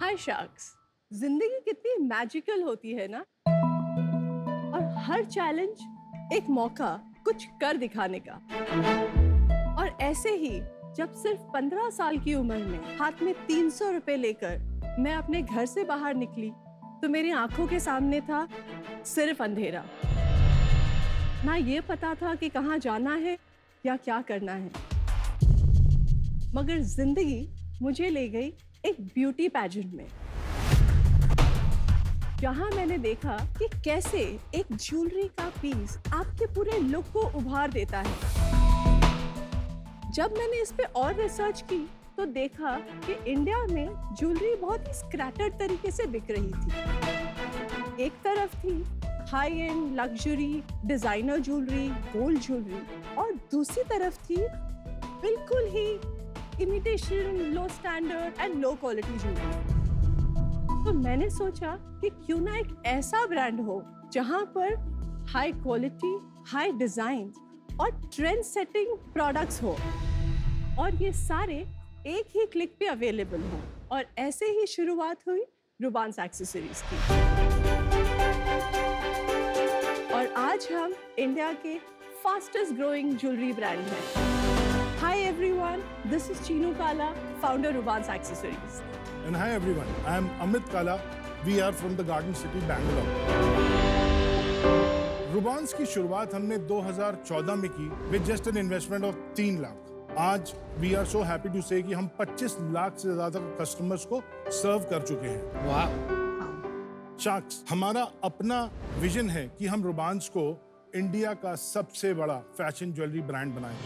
हाय sharks. जिंदगी कितनी magical होती है ना, और हर चैलेंज एक मौका कुछ कर दिखाने का। और ऐसे ही जब सिर्फ 15 साल की उम्र में हाथ में 300 रुपए लेकर मैं अपने घर से बाहर निकली, तो मेरी आंखों के सामने था सिर्फ अंधेरा। ना ये पता था कि कहाँ जाना है या क्या करना है। मगर जिंदगी मुझे ले गई एक ब्यूटी पैजेंट में, जहां मैंने देखा कि कैसे एक ज्वेलरी का पीस आपके पूरे लुक को उभार देता है। जब मैंने इस पे और रिसर्च की तो देखा कि इंडिया में ज्वेलरी बहुत ही स्क्रैटर्ड तरीके से बिक रही थी। एक तरफ थी high end luxury designer jewellery, gold jewellery, और दूसरी तरफ थी बिल्कुल ही imitation, low standard and low quality jewellery. तो मैंने सोचा कि क्यों ना एक ऐसा ब्रांड हो जहां पर हाई क्वालिटी, हाई डिजाइन और ट्रेंड सेटिंग प्रोडक्ट्स हो, और ये सारे एक ही क्लिक पे अवेलेबल हो। और ऐसे ही शुरुआत हुई रुबांस एक्सेसरीज की। और आज हम इंडिया के फास्टेस्ट ग्रोइंग ज्वेलरी ब्रांड हैं। Hi everyone, this is Chinu Kala, founder Rubans Accessories. And hi everyone, I am Amit Kala. We are from the Garden City, Bangalore. Rubans की शुरुआत हमने 2014 में की with just an investment of 3 lakh. आज we are so happy to say कि हम 25 लाख से ज्यादा कस्टमर्स को सर्व कर चुके हैं। वाह। शार्क्स, हमारा अपना विजन है कि हम रुबांस को इंडिया का सबसे बड़ा फैशन ज्वेलरी ब्रांड बनाएं।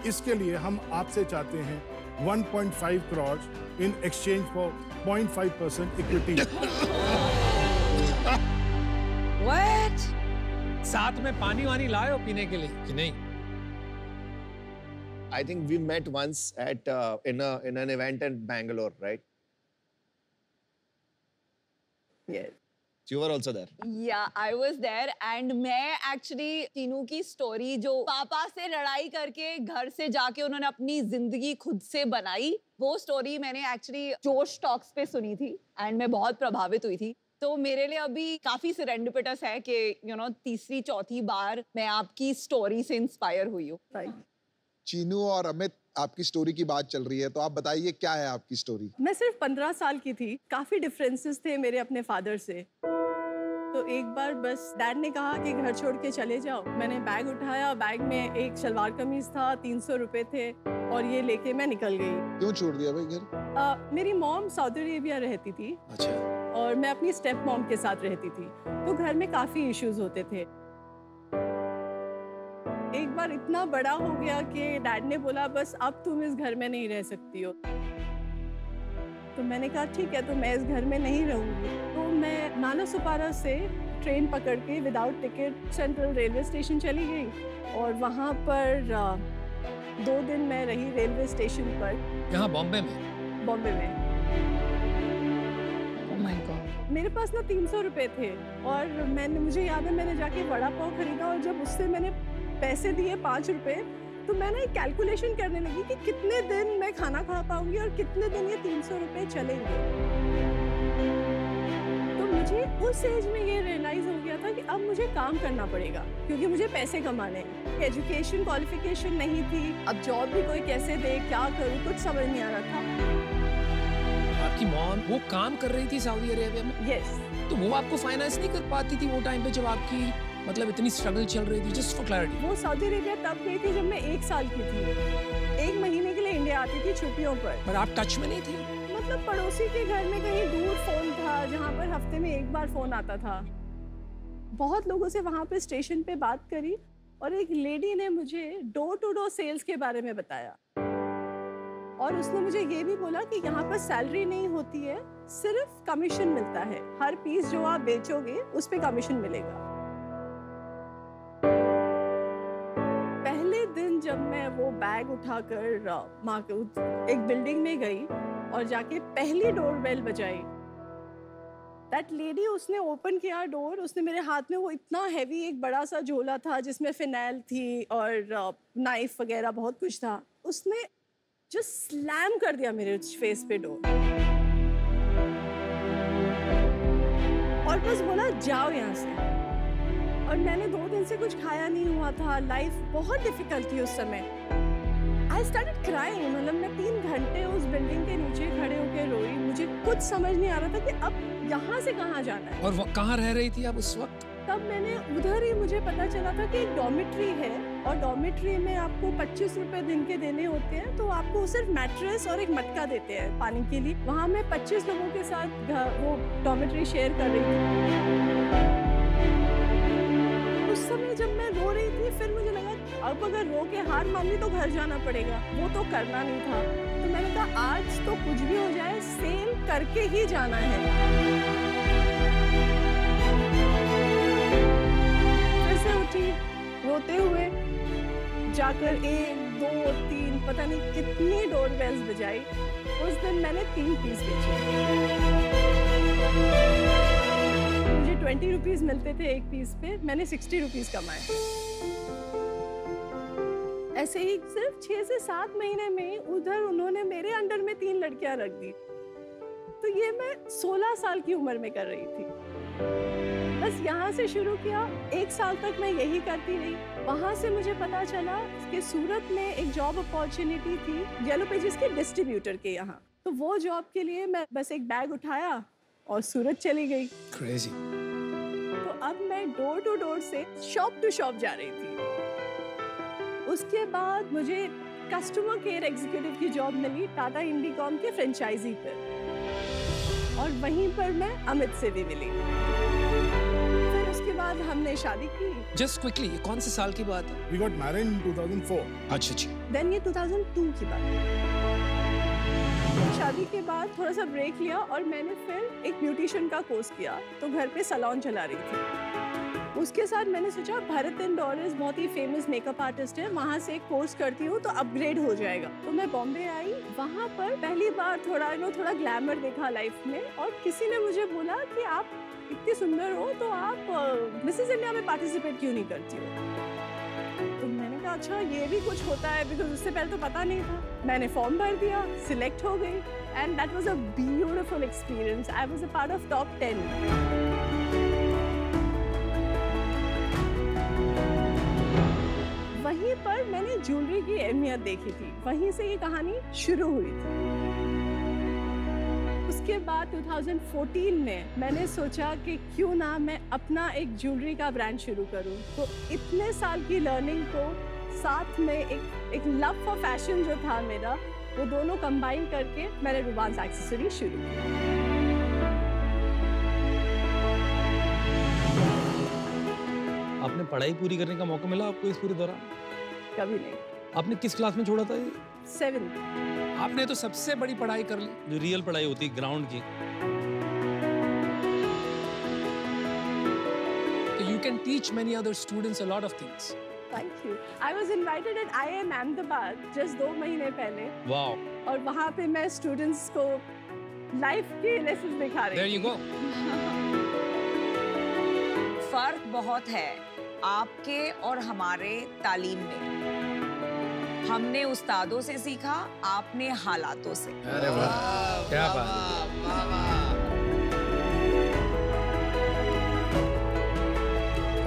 इसके लिए हम आपसे चाहते हैं 1.5 crore in exchange for 0.5% equity. What? साथ में पानी वानी लाए हो पीने के लिए कि नहीं? I think we met once at in an event in Bangalore, right? Yes. You were also there. Yeah, I was there and मैं actually तीनों की स्टोरी जो पापा से लड़ाई करके घर से जाके उन्होंने अपनी जिंदगी खुद से बनाई, वो स्टोरी मैंने एक्चुअली जोश टॉक्स पे सुनी थी एंड मैं बहुत प्रभावित हुई थी। तो मेरे लिए अभी काफी सेरेंडिपिटस है कि तीसरी चौथी बार मैं आपकी स्टोरी से इंस्पायर हुई हूँ। चीनू और अमित, आपकी स्टोरी की बात चल रही है, तो आप बताइए क्या है आपकी स्टोरी? मैं सिर्फ 15 साल की थी, काफी डिफरेंसेस थे मेरे अपने फादर से। तो एक बार बस डैड ने कहा कि घर छोड़ के चले जाओ। मैंने बैग उठाया, बैग में एक शलवार कमीज था, 300 रुपए थे, और ये लेके मैं निकल गई। क्यों छोड़ दिया भाई घर? मेरी मॉम सऊदी अरेबिया रहती थी। अच्छा। और मैं अपनी स्टेप मॉम के साथ रहती थी, तो घर में काफी इश्यूज होते थे। एक बार इतना बड़ा हो गया कि डैड ने बोला बस अब तुम इस घर में नहीं रह सकती हो। तो मैंने कहा ठीक है, तो मैं इस घर में नहीं रहूंगी। तो मैं नालासोपारा से ट्रेन पकड़ के without ticket central railway station चली गई, और वहाँ पर 2 दिन मैं रही रेलवे स्टेशन पर। यहाँ बॉम्बे में? बॉम्बे में। Oh my God. मेरे पास ना 300 रुपए थे, और मुझे याद है मैंने जाके वड़ा पाव खरीदा, और जब उससे मैंने पैसे दिए 5 रुपए, तो मैं ना एक कैलकुलेशन करने लगी कि कितने दिन मैं खाना खा पाऊंगी और कितने दिन ये 300 रुपए चलेंगे। तो मुझे उस एज में ये रियलाइज हो गया था कि अब मुझे काम करना पड़ेगा, क्योंकि मुझे पैसे कमाने हैं। एजुकेशन क्वालिफिकेशन नहीं थी, अब जॉब भी कोई कैसे दे, क्या करूँ, कुछ समझ नहीं आ रहा था। आपकी मॉम वो काम कर रही थी सऊदी अरेबिया में? यस। तो वो आपको फाइनेंस नहीं कर पाती थी वो टाइम पे जब आपकी मतलब इतनी स्ट्रगल चल रही थी? Just for clarity. वो सऊदी अरेबिया तब गई थी जब मैं 1 साल की थी। 1 महीने के लिए इंडिया आती थी छुट्टियों पर आप टच में नहीं थी? मतलब पड़ोसी के घर में कहीं दूर फोन था, जहाँ पर हफ्ते में 1 बार फोन आता था। बहुत लोगों से वहाँ पे स्टेशन पे बात करी, और एक लेडी ने मुझे डोर टू डोर सेल्स के बारे में बताया, और उसने मुझे ये भी बोला कि यहाँ पर सैलरी नहीं होती है, सिर्फ कमीशन मिलता है। हर पीस जो आप बेचोगे उस पे कमीशन मिलेगा। पहले दिन जब मैं वो बैग उठाकर एक बिल्डिंग में गई और जाके पहली डोरबेल बजाई, दैट लेडी, उसने ओपन किया डोर, उसने मेरे हाथ में वो इतना हैवी एक बड़ा सा झोला था जिसमें फिनाइल थी और नाइफ वगैरह बहुत कुछ था। उसने जो स्लैम कर दिया मेरे फेस पे डोर और बस बोला जाओ यहाँ से। और मैंने 2 दिन से कुछ खाया नहीं हुआ था, लाइफ बहुत डिफिकल्ट थी उस समय। आई स्टार्टेड क्राइंग, मतलब मैं 3 घंटे उस बिल्डिंग के नीचे खड़े होकर रोई। मुझे कुछ समझ नहीं आ रहा था कि अब यहाँ से कहाँ जाना है। और कहाँ रह रही थी आप उस वक्त? तब मैंने उधर ही मुझे पता चला था कि एक डॉर्मेट्री है और डॉर्मेट्री में आपको 25 रुपए दिन के देने होते हैं, तो आपको सिर्फ मैट्रेस और एक मटका देते हैं पानी के लिए। वहाँ मैं 25 लोगों के साथ वो डॉर्मेट्री शेयर कर रही थी। उस समय जब मैं रो रही थी, फिर मुझे लगा अब अगर रो के हार मान ली तो घर जाना पड़ेगा, वो तो करना नहीं था। तो मैंने कहा आज तो कुछ भी हो जाए सेल करके ही जाना है। रोते हुए जाकर 1, 2, 3 पता नहीं कितनी डोरबेल्स बजाई। उस दिन मैंने 3 पीस बेचे। मुझे 20 रुपीस मिलते थे एक पीस पे, मैंने 60 रुपीस कमाए। ऐसे ही सिर्फ 6 से 7 महीने में उधर उन्होंने मेरे अंडर में 3 लड़कियां रख दी। तो ये मैं 16 साल की उम्र में कर रही थी। बस यहाँ से शुरू किया, 1 साल तक मैं यही करती रही। वहाँ से मुझे पता चला कि सूरत में एक जॉब अपॉर्चुनिटी थी येलो पेजेस के डिस्ट्रीब्यूटर के यहाँ। तो वो जॉब के लिए मैं बस एक बैग उठाया और सूरत चली गई। Crazy. तो अब मैं डोर टू डोर से शॉप टू शॉप जा रही थी। उसके बाद मुझे कस्टमर केयर एग्जीक्यूटिव की जॉब मिली टाटा इंडिकॉम के फ्रेंचाइजी पर, और वहीं पर मैं अमित से भी मिली। फिर उसके बाद हमने शादी की। Just quickly, ये कौन से साल की बात है? We got married in 2004. अच्छा अच्छा। Then ये 2002 की बात है। शादी के बाद थोड़ा सा ब्रेक लिया और मैंने फिर एक ब्यूटिशियन का कोर्स किया, तो घर पे सैलून चला रही थी। उसके साथ मैंने सोचा भरत एंड डॉरिस बहुत ही फेमस मेकअप आर्टिस्ट है, वहाँ से एक कोर्स करती हूँ तो अपग्रेड हो जाएगा। तो मैं बॉम्बे आई, वहाँ पर पहली बार थोड़ा ग्लैमर देखा लाइफ में, और किसी ने मुझे बोला कि आप इतनी सुंदर हो तो आप मिसेस इंडिया में पार्टिसिपेट क्यों नहीं करती हो। तो मैंने कहा अच्छा ये भी कुछ होता है, बिकॉज उससे पहले तो पता नहीं था। मैंने फॉर्म भर दिया, सिलेक्ट हो गई, and that was a beautiful experience. I was a part of top 10। वहीं पर मैंने ज्वेलरी की अहमियत देखी थी, वहीं से ये कहानी शुरू हुई थी। उसके बाद 2014 में मैंने सोचा कि क्यों ना मैं अपना एक ज्वेलरी का ब्रांड शुरू करूं। तो इतने साल की लर्निंग को साथ में एक लव फॉर फैशन जो था मेरा, वो दोनों कंबाइन करके मैंने रुबांस एक्सेसरी शुरू की। आपने पढ़ाई पूरी करने का मौका मिला आपको इस पूरे दौरान? कभी नहीं। आपने किस क्लास में छोड़ा था ये? 7th। आपने तो सबसे बड़ी पढ़ाई कर ली, जो रियल पढ़ाई होती है ग्राउंड की। तो you can teach many other students a lot of things. Thank you. I was invited at IIM Ahmedabad just 2 महीने पहले। वाओ। और वहाँ पे मैं स्टूडेंट्स को लाइफ के लेसन दिखा रही There you go. फर्क बहुत है आपके और हमारे तालीम में। हमने उस्तादों से सीखा, आपने हालातों से। अरे वाह, क्या बात है।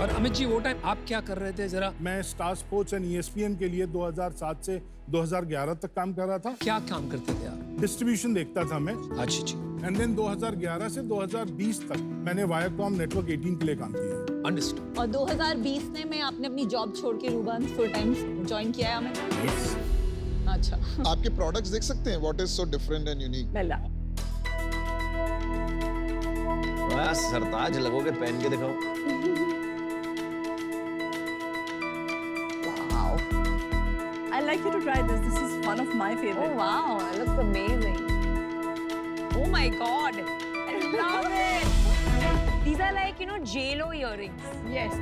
और अमित जी वो टाइम आप क्या कर रहे थे जरा? मैं स्टार स्पोर्ट्स एंड ESPN के लिए 2007 से 2011 तक काम कर रहा था। क्या काम करते थे आप? डिस्ट्रीब्यूशन देखता था मैं। अच्छा जी। एंड देन 2011 से 2020 तक मैंने वायाकॉम नेटवर्क 18 के लिए काम किया। अंडरस्टूड। और 2020 में आपने अपनी जॉब छोड़ के रुबांस फुल टाइम ज्वाइन किया है हमें? अच्छा। आपके प्रोडक्ट्स देख सकते हैं, what is so different and unique? मेला। वाह, सरताज लगोगे, पहन के दिखाओ। Wow. I'd like you to try this. This is one of my favorite. Oh wow, it looks amazing. Oh my god, I love it. These are like, you know, JLo earrings. Yes.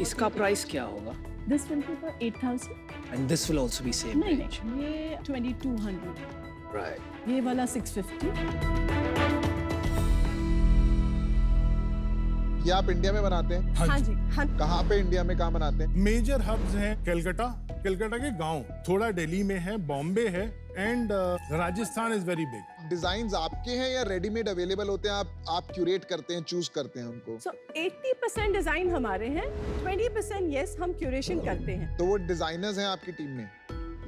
इसका price क्या होगा? This will be for 8,000. And this will also be same नहीं range. नहीं, ये 2200. Right. ये वाला 650. ये आप इंडिया में बनाते हैं? हाँ जी, हाँ। कहाँ पे इंडिया में कहाँ बनाते हैं? मेजर हब्स हैं कलकत्ता के गांव, थोड़ा दिल्ली में है, बॉम्बे है, and Rajasthan is very big. Designs आपके हैं या रेडीमेड अवेलेबल होते हैं? आप क्यूरेट करते हैं, चूज करते हैं उनको? So 80% डिजाइन हमारे हैं, 20% यस हम क्यूरेशन करते हैं। तो वो डिजाइनर्स हैं आपकी टीम में?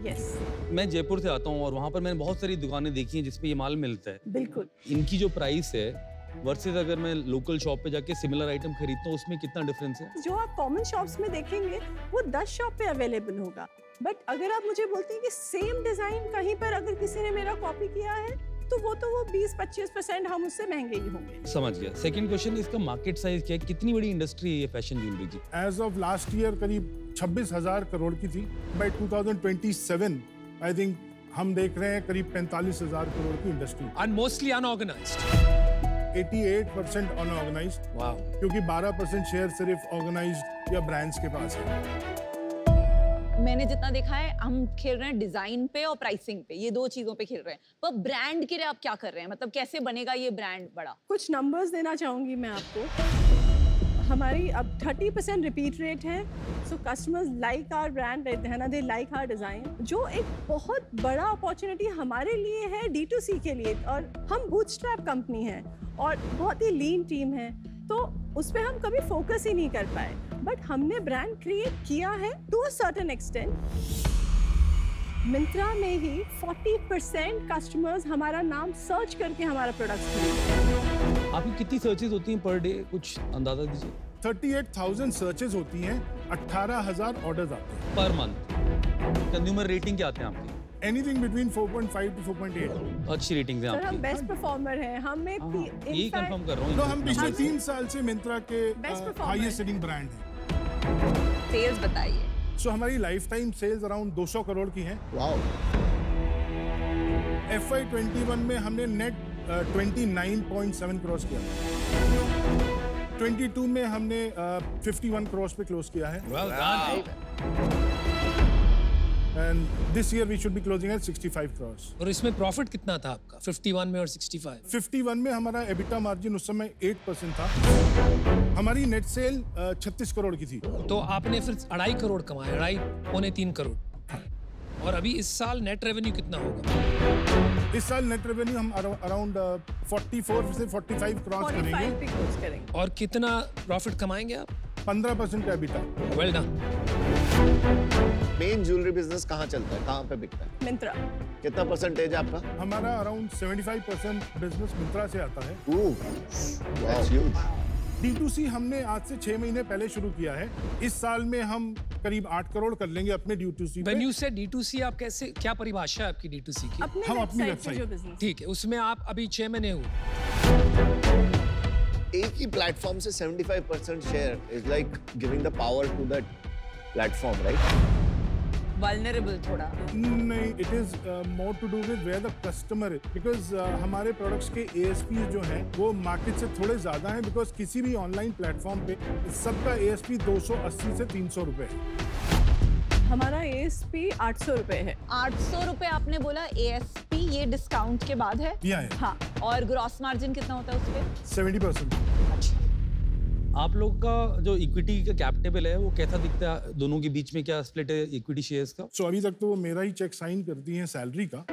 यस, मैं जयपुर से आता हूँ और वहाँ पर मैंने बहुत सारी दुकानें देखी हैं जिसपे ये माल मिलता है। बिल्कुल। इनकी जो प्राइस है वर्सेस अगर मैं लोकल शॉप पे जाके सिमिलर आइटम खरीदता हूँ उसमें कितना डिफरेंस है? जो आप कॉमन शॉप्स में देखेंगे वो 10 शॉप पे अवेलेबल होगा, बट अगर आप मुझे बोलते हैं कि सेम डिजाइन कहीं पर अगर किसी ने मेरा कॉपी किया है तो वो 20-25% हम उससे महंगे ही होंगे। समझ गया। सेकंड क्वेश्चन, इसका मार्केट साइज क्या है? कितनी बड़ी इंडस्ट्री है ये फैशन ज्वेलरी की? एज ऑफ लास्ट ईयर करीब 26,000 करोड़ की थी। बाय 2027 आई थिंक हम देख रहे हैं करीब 45,000 करोड़ की industry. And mostly unorganized. 88% unorganised, Wow. क्योंकि 12% शेयर सिर्फ ऑर्गेनाइज्ड या ब्रांड्स के पास है। मैंने जितना देखा है हम खेल रहे हैं डिजाइन पे और प्राइसिंग पे, ये दो चीजों पे खेल रहे हैं, पर ब्रांड के लिए आप क्या कर रहे हैं? मतलब कैसे बनेगा ये ब्रांड बड़ा? कुछ नंबर्स देना चाहूंगी मैं आपको। हमारी अब 30% रिपीट रेट है, so customers like our brand, they like our design, जो एक बहुत बड़ा अपॉर्चुनिटी हमारे लिए है D2C के लिए। और हम बूटस्ट्रैप कंपनी है और बहुत ही लीन टीम है, तो उस पर हम कभी फोकस ही नहीं कर पाए, बट हमने ब्रांड क्रिएट किया है to a certain extent. Myntra में ही 40% कस्टमर्स हमारा नाम सर्च करके हमारा प्रोडक्ट्स खरीदते हैं। आपकी कितनी सर्चेज होती हैं पर डे, कुछ अंदाजा दीजिए? 38,000 सर्चेज होती हैं, 18,000 ऑर्डर्स आते हैं पर मंथ। कंज्यूमर रेटिंग क्या आते हैं आपकी? Anything between 4.5 to 4.8। अच्छी रेटिंग्स हैं सर हम आपकी। बेस्ट परफॉर्मर हैं, हमें यही कंफर्म कर रहा हूँ। तो हम पिछले 3 साल से मिंत्रा के Best performer। Highest selling brand हैं। सेल्स बताइए। सो हमारी lifetime sales around 200 crore की हैं। वाओ। FY21 में हमने नेट 29.7 करोड़ किया। 22 में हमने 51 करोड़ पे क्लोज किया है, Well done. And this year we should be closing at 65 crore. और इसमें प्रॉफिट कितना था आपका? 51 में और 65? 51 में हमारा एबिटा मार्जिन उस समय 8% था। हमारी नेट सेल 36 करोड़ की थी। तो आपने फिर 2.5 करोड़ कमाए, 2.5-3 करोड़। और अभी इस साल नेट रेवेन्यू कितना होगा? इस साल नेट रेवेन्यू हम अराउंड 44 से 45 करोड़ 45 करेंगे पे क्लोज करेंगे। और कितना प्रॉफिट कमाएंगे आप? 15% EBITDA. Well done. Main jewellery business कहाँ चलता है, कहाँ पे बिकता है? मिंत्रा। कितना परसेंटेज है आपका? हमारा अराउंड 75% बिजनेस मिंत्रा से आता है। That's huge. D2C हमने आज से 6 महीने पहले शुरू किया है। इस साल में हम करीब 8 करोड़ कर लेंगे अपने D2C पे। When you say D2C, आप कैसे, क्या परिभाषा है आपकी D2C की? अपने हम अपनी वेबसाइट पे जो website। बिजनेस। ठीक है, उसमें आप अभी 6 महीने हुए। एक ही प्लेटफॉर्म से 75% share is like giving the power to that platform, right? Vulnerable थोड़ा। नहीं, it is more to do with where the customer is, because हमारे प्रोडक्ट्स के ASP जो हैं वो मार्केट से थोड़े ज्यादा हैं, बिकॉज किसी भी ऑनलाइन प्लेटफॉर्म पे सबका ASP 280 से 300 रुपए है। हमारा ASP 800 रुपए है। 800 रुपए आपने बोला ASP, ये डिस्काउंट के बाद है? या है हाँ, और ग्रॉस मार्जिन कितना होता है उस पे? 70%। आप लोग का जो इक्विटी का कैप टेबल है वो कैसा दिखता है? दोनों के बीच में क्या स्प्लिट है इक्विटी शेयर्स का? सो अभी तक तो वो मेरा ही चेक साइन करती हैं सैलरी का।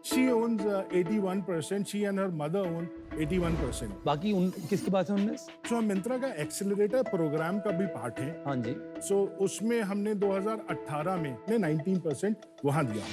She owns 81%. She and her mother own 81%. बाकी उन किसके पास है उनमें? सो मिंत्रा का एक्सेलरेटर प्रोग्राम का भी पार्ट है। हाँ जी। सो उसमें हमने 2018 में 19% वहां दिया।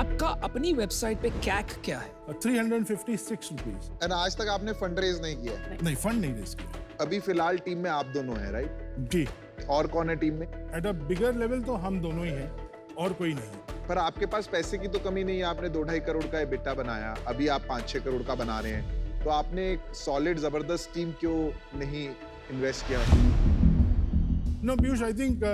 आपका अपनी वेबसाइट पे कैक क्या है? 356 रुपीज। एंड आज तक आपने फंड रेज नहीं किया? नहीं, फंड नहीं रेज किया। अभी फिलहाल टीम में आप दोनों हैं, राइट? जी। और कौन है टीम में? एट अ बिगर लेवल तो हम दोनों ही हैं और कोई नहीं। पर आपके पास पैसे की तो कमी नहीं है, आपने 2-2.5 करोड़ का एबिटा बनाया, अभी आप 5-6 करोड़ का बना रहे हैं, तो आपने एक सॉलिड जबरदस्त टीम क्यों नहीं इन्वेस्ट किया? नो पीयूष, आई थिंक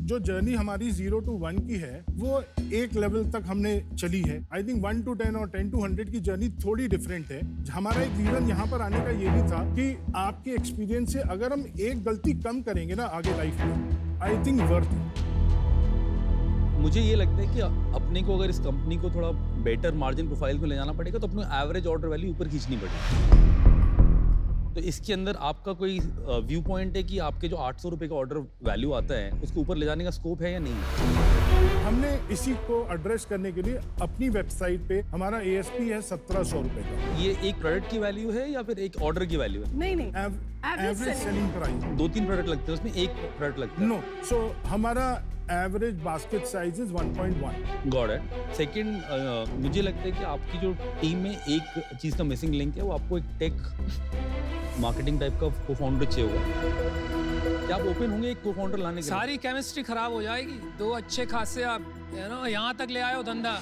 जो जर्नी हमारी 0 to 1 की है वो एक लेवल तक हमने चली है। आई थिंक 1 to 10 और 10 to 100 की जर्नी थोड़ी डिफरेंट है। हमारा एक रीजन यहाँ पर आने का ये भी था कि आपके एक्सपीरियंस से अगर हम एक गलती कम करेंगे ना आगे लाइफ में, आई थिंक वर्थ इट। मुझे ये लगता है कि अपने को अगर इस कंपनी को थोड़ा बेटर मार्जिन प्रोफाइल में ले जाना पड़ेगा तो अपने एवरेज ऑर्डर वैल्यू ऊपर खींचनी पड़ेगी। तो इसके अंदर आपका कोई व्यू पॉइंट है कि आपके जो 800 रुपए का ऑर्डर वैल्यू आता है उसको ऊपर ले जाने का स्कोप है या नहीं? हमने इसी को एड्रेस करने के लिए अपनी वेबसाइट पे हमारा ASP है 1700 रुपए का। ये एक प्रोडक्ट की वैल्यू है या फिर एक ऑर्डर की वैल्यू है? नहीं एवरेज सेलिंग प्राइस। 2-3 प्रोडक्ट लगते हैं उसमें एक प्रोडक्ट लगता है। नो, सो हमारा average basket size is 1.1। God है। सेकंड, मुझे लगता है कि आपकी जो टीम में एक चीज का मिसिंग लिंक है, वो आपको एक टेक मार्केटिंग टाइप का को-फाउंडर चाहिए होगा। क्या आप ओपन होंगे एक को-फाउंडर लाने के लिए? सारी केमिस्ट्री खराब हो जाएगी। 2 अच्छे खासे आप यहाँ तक ले आए हो धंधा।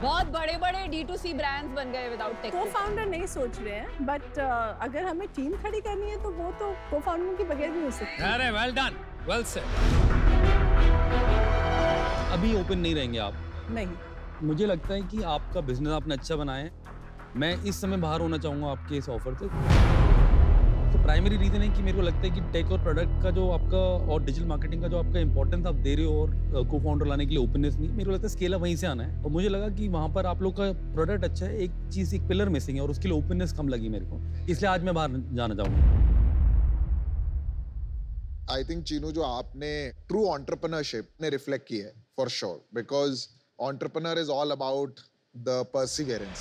बहुत बड़े बड़े D2C ब्रांड्स बन गए विदाउट टेक। को-फाउंडर नहीं सोच रहे हैं, बट अगर हमें टीम खड़ी करनी है तो वो तो को-फाउंडर के बगैर नहीं हो सकती। अरे वेल डन, वेल सेड। अभी ओपन नहीं रहेंगे आप? नहीं। मुझे लगता है कि आपका बिजनेस आपने अच्छा बनाया है। मैं इस समय बाहर होना चाहूँगा आपके इस ऑफर से। तो प्राइमरी रीजन है कि मेरे को लगता है कि टेक और प्रोडक्ट का जो आपका और डिजिटल मार्केटिंग का जो आपका इंपॉर्टेंस आप दे रहे हो और को फाउंडर लाने के लिए ओपननेस नहीं, मेरे को लगता है स्केल अप वहीं से आना है। और मुझे लगा कि वहाँ पर आप लोग का प्रोडक्ट अच्छा है, एक चीज़ एक पिलर मिसिंग है और उसके लिए ओपननेस कम लगी मेरे को, इसलिए आज मैं बाहर जाना चाहूँगा। आई थिंक चीनू, जो आपने ट्रू एंटरप्रेन्योरशिप ने रिफ्लेक्ट किया है for sure, because entrepreneur is all about the Perseverance.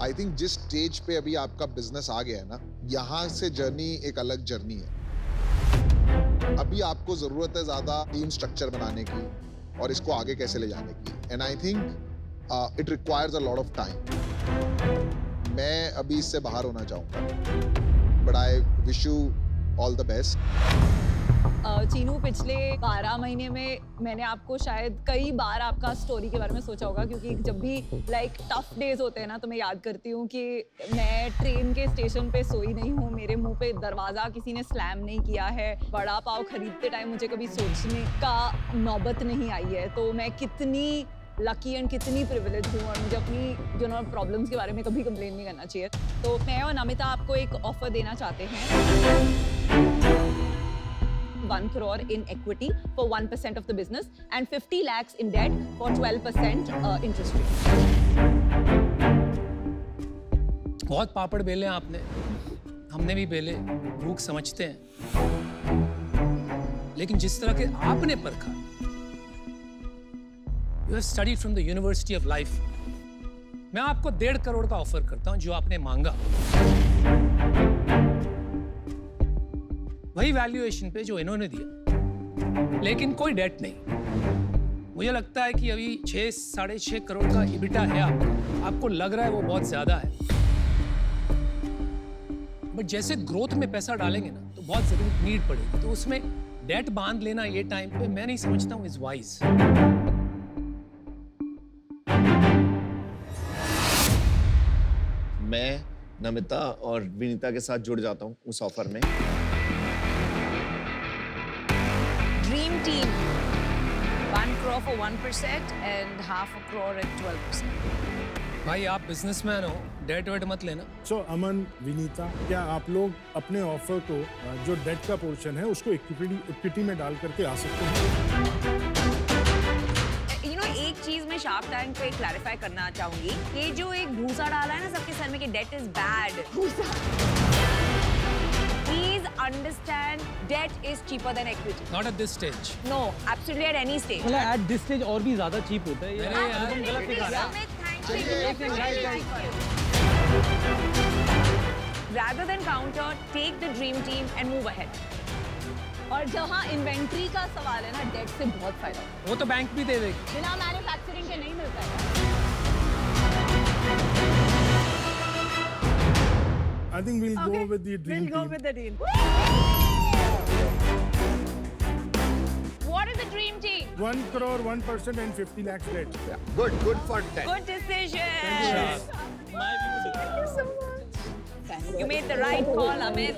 I think जिस स्टेज पे अभी आपका बिजनेस आ गया है ना, यहाँ से जर्नी एक अलग जर्नी है। अभी आपको जरूरत है ज्यादा टीम स्ट्रक्चर बनाने की और इसको आगे कैसे ले जाने की, and I think it requires a lot of time. मैं अभी इससे बाहर होना चाहूंगा, but I wish you all the best. Chinu, पिछले 12 महीने में मैंने आपको शायद कई बार आपका स्टोरी के बारे में सोचा होगा, क्योंकि जब भी टफ डेज होते हैं ना, तो मैं याद करती हूँ कि मैं ट्रेन के स्टेशन पे सोई नहीं हूँ, मेरे मुंह पे दरवाजा किसी ने स्लैम नहीं किया है, बड़ा पाव खरीदते टाइम मुझे कभी सोचने का नौबत नहीं आई है। तो मैं कितनी लकी एंड कितनी प्रिविलेज हूँ, और मुझे अपनी प्रॉब्लम्स के बारे में कभी कंप्लेन नहीं करना चाहिए। तो मैं और नमिता आपको एक ऑफर देना चाहते हैं, 1 crore in equity for 1% of the business and 50 lakhs in debt for 12% interest rate. बहुत पापड़ बेले आपने, हमने भी बेले, भूख समझते हैं। लेकिन जिस तरह के आपने परखा, You have studied from the University of Life. मैं आपको 1.5 करोड़ का ऑफर करता हूं जो आपने मांगा, वही वैल्यूएशन पे जो इन्होंने दिया, लेकिन कोई डेट नहीं। मुझे लगता है कि अभी 6-6.5 करोड़ का EBITDA है आपको लग रहा है वो बहुत ज्यादा है, बट जैसे ग्रोथ में पैसा डालेंगे ना, तो बहुत जरूर नीड पड़ेगी, तो उसमें डेट बांध लेना ये टाइम पे मैं नहीं समझता हूँ इज वाइज। मैं नमिता और विनीता के साथ जुड़ जाता हूँ उस ऑफर में। Dream team, 1 crore for 1% and half a crore at 12%. भाई आप बिजनेसमैन हो, डेट वेट मत लेना। सो अमन, विनीता, क्या आप लोग अपने ऑफर को जो डेट का पोर्शन है उसको इक्विटी में डाल करके आ सकते हैं? एक चीज मैं शार्क टैंक पे क्लैरिफाई करना चाहूंगी, ये जो एक भूसा डाला है ना सबके सर में कि debt is bad, please understand debt is cheaper than equity. Not at this stage. No, absolutely at any stage. मतलब एट दिस स्टेज और भी ज्यादा चीप होता है। अरे यार तुम गलत दिखा रहे हो। Rather than counter, take the dream team and move ahead. और जहाँ इन्वेंट्री का सवाल है ना, डेट से बहुत फायदा है। वो तो बैंक भी दे देगी। बिना मैन्युफैक्चरिंग के नहीं मिलता है। I think we'll go with the dream We'll go team. with the deal. What is the dream team? 1 crore, 1% and 50 lakhs debt. Good for that. Good decision. My people do. You made the right call, Amit.